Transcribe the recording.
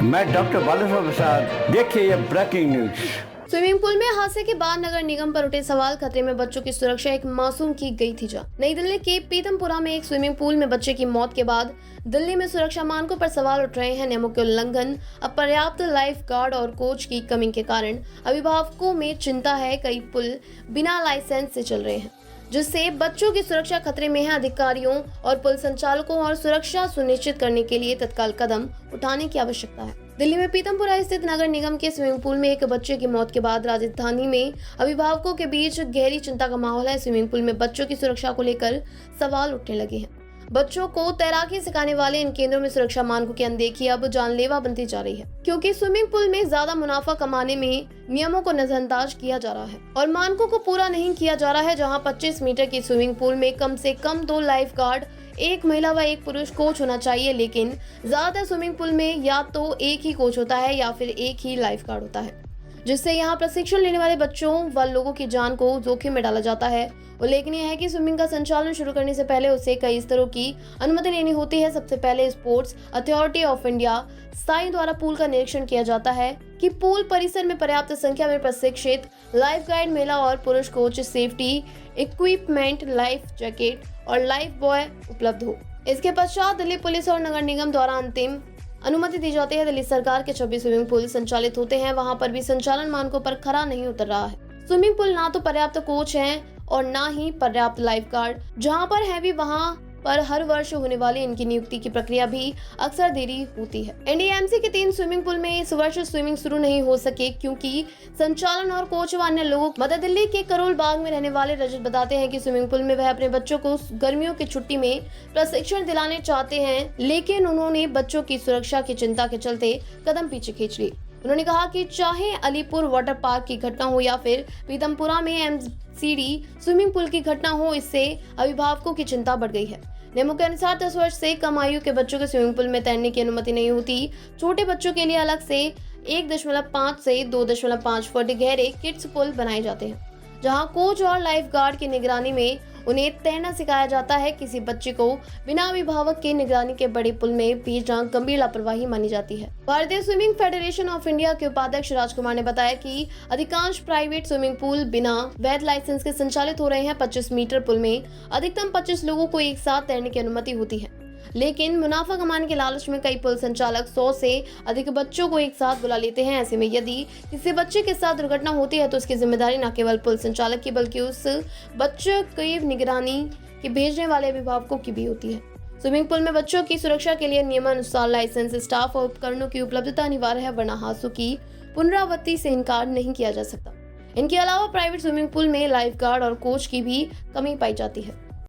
मैं डॉक्टर बालेश्वर प्रसाद, देखिए ये ब्रेकिंग न्यूज। स्विमिंग पूल में हादसे के बाद नगर निगम पर उठे सवाल, खतरे में बच्चों की सुरक्षा, एक मासूम की गई थी जान। नई दिल्ली के पीतमपुरा में एक स्विमिंग पूल में बच्चे की मौत के बाद दिल्ली में सुरक्षा मानकों पर सवाल उठ रहे हैं। नियमों के उल्लंघन, अपर्याप्त लाइफ गार्ड और कोच की कमी के कारण अभिभावकों में चिंता है। कई पुल बिना लाइसेंस से चल रहे हैं, जिससे बच्चों की सुरक्षा खतरे में है। अधिकारियों और पुल संचालकों और सुरक्षा सुनिश्चित करने के लिए तत्काल कदम उठाने की आवश्यकता है। दिल्ली में पीतमपुरा स्थित नगर निगम के स्विमिंग पूल में एक बच्चे की मौत के बाद राजधानी में अभिभावकों के बीच गहरी चिंता का माहौल है। स्विमिंग पूल में बच्चों की सुरक्षा को लेकर सवाल उठने लगे हैं। बच्चों को तैराकी सिखाने वाले इन केंद्रों में सुरक्षा मानकों की अनदेखी अब जानलेवा बनती जा रही है, क्योंकि स्विमिंग पूल में ज्यादा मुनाफा कमाने में नियमों को नजरअंदाज किया जा रहा है और मानकों को पूरा नहीं किया जा रहा है। जहां 25 मीटर की स्विमिंग पूल में कम से कम 2 लाइफ गार्ड, एक महिला व एक पुरुष कोच होना चाहिए, लेकिन ज्यादातर स्विमिंग पूल में या तो एक ही कोच होता है या फिर एक ही लाइफ गार्ड होता है, जिससे यहाँ प्रशिक्षण लेने वाले बच्चों व लोगों की जान को जोखिम में डाला जाता है। उल्लेखनीय है कि स्विमिंग का संचालन शुरू करने से पहले उसे कई स्तरों की अनुमति लेनी होती है। सबसे पहले sports authority of India Sai द्वारा पूल का निरीक्षण किया जाता है कि पूल परिसर में पर्याप्त संख्या में प्रशिक्षित लाइफ गाइड, महिला और पुरुष coach, safety equipment, life jacket और लाइफ बॉय उपलब्ध हो। इसके पश्चात दिल्ली पुलिस और नगर निगम द्वारा अंतिम अनुमति दी जाती है। दिल्ली सरकार के 26 स्विमिंग पूल संचालित होते हैं, वहां पर भी संचालन मानकों पर खरा नहीं उतर रहा है। स्विमिंग पूल ना तो पर्याप्त कोच हैं और ना ही पर्याप्त लाइफ गार्ड। जहां पर है भी वहां पर हर वर्ष होने वाली इनकी नियुक्ति की प्रक्रिया भी अक्सर देरी होती है। एनडीएमसी के 3 स्विमिंग पूल में इस वर्ष स्विमिंग शुरू नहीं हो सके, क्योंकि संचालन और कोच व अन्य लोग। मध्य दिल्ली के करोल बाग में रहने वाले रजत बताते हैं कि स्विमिंग पूल में वह अपने बच्चों को गर्मियों की छुट्टी में प्रशिक्षण दिलाने चाहते हैं, लेकिन उन्होंने बच्चों की सुरक्षा की चिंता के चलते कदम पीछे खींच ली। उन्होंने कहा कि चाहे अलीपुर वाटर पार्क की घटना हो या फिर पीतमपुरा में एमसीडी स्विमिंग पूल की घटना हो, इससे अभिभावकों की चिंता बढ़ गई है। नियमों के अनुसार 10 वर्ष से कम आयु के बच्चों के स्विमिंग पूल में तैरने की अनुमति नहीं होती। छोटे बच्चों के लिए अलग से 1.5 से 2.5 फुट गहरे किड्स पूल बनाए जाते हैं, जहां कोच और लाइफ गार्ड की निगरानी में उन्हें तैरना सिखाया जाता है। किसी बच्चे को बिना अभिभावक के निगरानी के बड़े पुल में भेजना गंभीर लापरवाही मानी जाती है। भारतीय स्विमिंग फेडरेशन ऑफ इंडिया के उपाध्यक्ष राजकुमार ने बताया कि अधिकांश प्राइवेट स्विमिंग पूल बिना वैध लाइसेंस के संचालित हो रहे हैं। 25 मीटर पुल में अधिकतम 25 लोगों को एक साथ तैरने की अनुमति होती है, लेकिन मुनाफा कमाने के लालच में कई पुल संचालक 100 से अधिक बच्चों को एक साथ बुला लेते हैं। ऐसे में यदि किसी बच्चे के साथ दुर्घटना होती है तो उसकी जिम्मेदारी न केवल पुल संचालक की, बल्कि उस बच्चे की निगरानी के भेजने वाले अभिभावकों की भी होती है। स्विमिंग पूल में बच्चों की सुरक्षा के लिए नियमानुसार लाइसेंस, स्टाफ और उपकरणों की उपलब्धता अनिवार्य है, वरना हादसों की पुनरावृत्ति से इनकार नहीं किया जा सकता। इनके अलावा प्राइवेट स्विमिंग पूल में लाइफ गार्ड और कोच की भी कमी पाई जाती है।